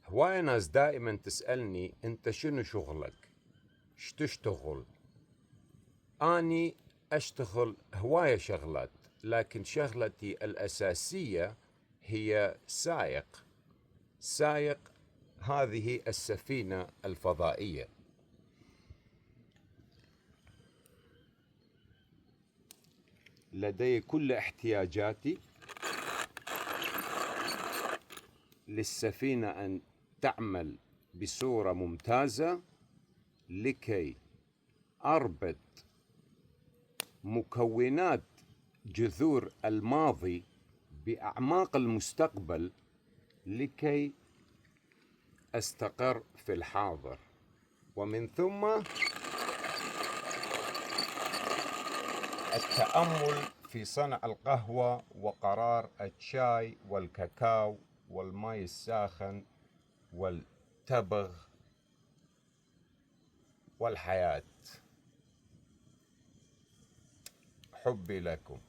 هواية ناس دائما تسألني أنت شنو شغلك؟ ايش تشتغل؟ أني أشتغل هواية شغلات، لكن شغلتي الأساسية هي سائق هذه السفينة الفضائية. لدي كل احتياجاتي للسفينة أن تعمل بصورة ممتازة لكي أربط مكونات جذور الماضي بأعماق المستقبل لكي أستقر في الحاضر، ومن ثم التأمل في صنع القهوة وقرار الشاي والكاكاو والماء الساخن والتبغ والحياة. حبي لكم.